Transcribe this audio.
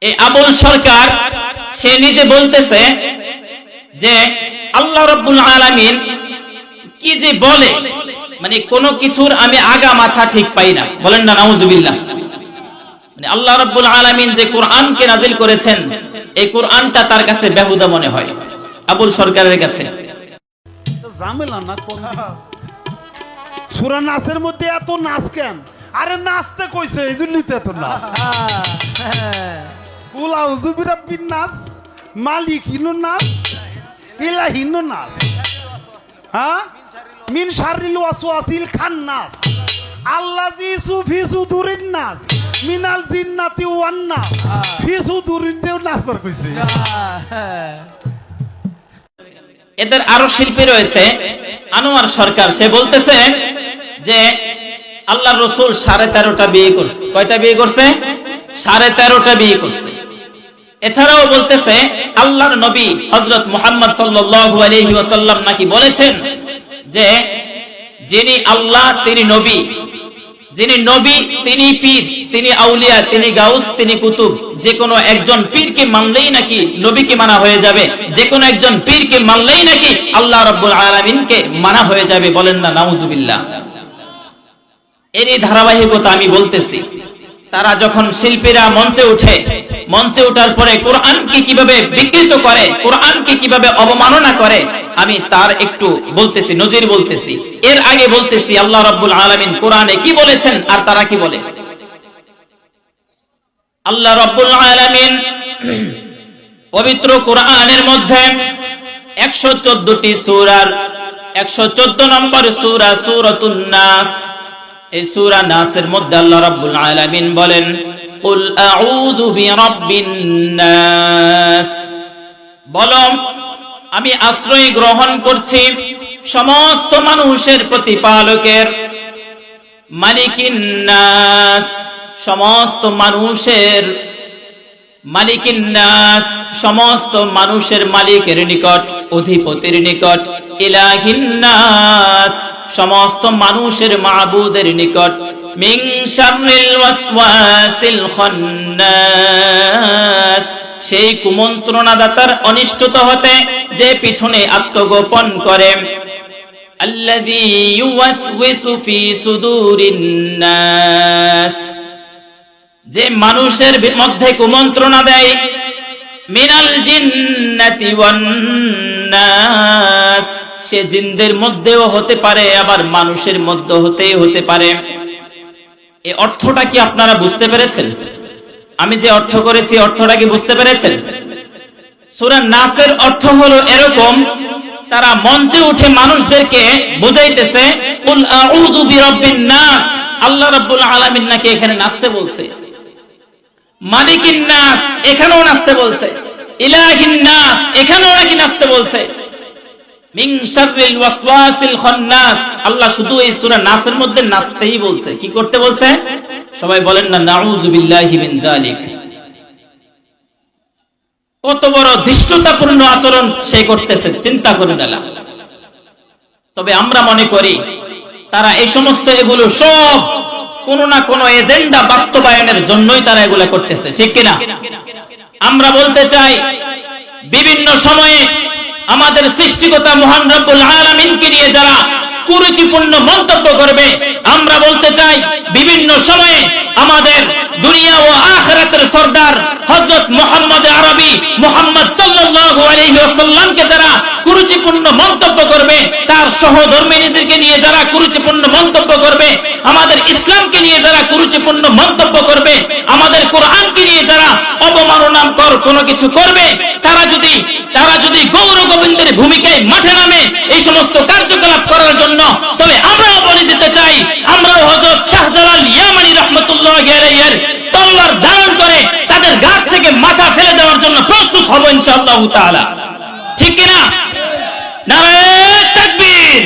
এই আবুল সরকার সে নিজে বলতেছে যে আল্লাহ রাব্বুল আলামিন কি যে বলে, মানে কোন কিছুর আমি আগা মাথা ঠিক পাই না। বলেন না নাউজুবিল্লাহ। মানে আল্লাহ রাব্বুল আলামিন যে কোরআনকে নাজিল করেছেন, এই কোরআনটা তার কাছে বেহুদা মনে হয় আবুল সরকারের কাছে। ঝামেলা না কোন সূরা নাসের মধ্যে এত নাচ কেন? আরে নাচতে কইছে এই জন্যই তো এত নাচ। কুল আউযু বিরাব্বিন নাস, মালিকিনুন নাস, ইলাহিনুন নাস, হ্যাঁ, মিন শাররিল ওয়াসওয়াসিল খান্নাস, আল্লাযী ফি সুদুরিন নাস, মিনাল জিন্নাতি ওয়ান নাস। ফি সুদুরিন দেও নাচ পার কইছে। এদের আরো শিল্পী রয়েছে আনোয়ার সরকার, সে বলতেছে যে আল্লাহর রাসূল 13.5টা বিয়ে করছে। কয়টা বিয়ে করছে? 13.5টা বিয়ে করছে। এছাড়াও বলতেছে আল্লাহর নবী হযরত মুহাম্মদ সাল্লাল্লাহু আলাইহি ওয়াসাল্লাম নাকি বলেছেন যে যিনি আল্লাহ তিনি নবী, যিনি নবী তিনি পীর, তিনি আউলিয়া, তিনি গাউস, তিনি কুতুব। যে কোনো একজন পীরকে মানলেই নাকি নবীকে মানা হয়ে যাবে, যে কোনো একজন পীরকে মানলেই নাকি আল্লাহ রাব্বুল আলামিনকে মানা হয়ে যাবে। বলেন না নাউজুবিল্লাহ। এরই ধারাবাহিকতা আমি বলতেছি। তারা যখন শিল্পীরা মঞ্চে উঠে, মঞ্চে ওঠার পরে কোরআনকে কিভাবে বিকৃত করে, কোরআনকে কিভাবে অবমাননা করে, আমি তার একটু বলতেছি, নজির বলতেছি। এর আগে বলতেছি আল্লাহ রাব্বুল আলামিন কোরআনে কি বলেছেন আর তারা কি বলে। আল্লাহ রাব্বুল আলামিন পবিত্র কোরআনের মধ্যে 114টি সূরার 114 নম্বর সূরা সূরাতুন নাস, এই সূরা নাসের মধ্যে আল্লাহ রাব্বুল আলামিন বলেন কুল আউযু বিরাব্বিন নাস, বলো আমি আশ্রয় গ্রহণ করছি সমস্ত মানুষের প্রতিপালকের, মালিকিন নাস, সমস্ত মানুষের মালিকিন নাস, সমস্ত মানুষের মালিকের নিকট, অধিপতির নিকট, ইলাহিন নাস, সমস্ত মানুষের মাবুদের নিকট, মিন শাররিল ওয়াসওয়াসিল খান্নাস, সেই কুমন্ত্রণাদাতার অনিষ্টতা হতে যে পিছনে আত্মগোপন করে, আল্লাযী ইউওয়াসওয়িসু ফি সুদুরিন নাস, যে মানুষের মধ্যে কুমন্ত্রণা দেয়, মিনাল জিন্নাতি ওয়ান নাস, সে জিনদের মধ্যেও হতে পারে আবার মানুষের মধ্যে হতে পারে। এই অর্থটা কি আপনারা বুঝতে পেরেছেন? আমি যে অর্থ করেছি অর্থটা কি বুঝতে পেরেছেন? সূরা নাসের অর্থ হলো এরকম, তারা মঞ্চে উঠে মানুষদেরকে বুঝাইতেছে কুল আউযু বিরাব্বিন নাস, আল্লাহ রাব্বুল আলামিন নাকি এখানে নাচতে বলছে, মালিকিন নাস এখানেও নাচতে বলছে, ইলাহিন নাস এখানেও নাকি নাচতে বলছে, মিন শাররিল ওয়াসওয়াসিল খান্নাস, আল্লাহ শুধু এই সূরা নাসের মধ্যে নাচতেই বলছে। কি করতে বলছে? সবাই বলেন না নাউযু বিল্লাহি মিন যালিক। কত বড় ধৃষ্টতাপূর্ণ আচরণ সে করতেছে, চিন্তা করে না। তবে আমরা মনে করি তারা এই সমস্ত এগুলো সব কোন না কোন এজেন্ডা বাস্তবায়নের জন্যই তারা এগুলা করতেছে, ঠিক কিনা? আমরা বলতে চাই বিভিন্ন সময়ে আমাদের সৃষ্টিকর্তা মহান রব্বুল আলামিনকে নিয়ে যারা কুরুচিপূর্ণ মন্তব্য করবে, আমরা বলতে চাই বিভিন্ন সময়ে আমাদের দুনিয়া ও আখিরাতের সরদার হযরত মুহাম্মদ আরবি মুহাম্মদ সাল্লাল্লাহু আলাইহি ওয়াসাল্লামকে যারা কুরুচিপূর্ণ মন্তব্য করবে, তার সহধর্মিনীদেরকে নিয়ে যারা কুরুচিপূর্ণ মন্তব্য করবে, আমাদের ইসলামকে নিয়ে যারা কুরুচিপূর্ণ মন্তব্য করবে, আমাদের কোরআনকে নিয়ে যারা অবমাননাকর কোনো কিছু করবে, তারা যদি গৌর গোবিন্দের ভূমিকায় মাঠে নামে এই সমস্ত কার্যকলাপ করার জন্য, তবে আমরাও বলে দিতে চাই, আমরাও হযরত শাহজালাল ইয়ামানি রাহমাতুল্লাহি আলাইহির তলোয়ার ধারণ করে তাদের ঘাট থেকে মাথা ফেলে দেওয়ার জন্য প্রস্তুত হব ইনশাআল্লাহ তাআলা, ঠিক কিনা? নারে তাকবীর।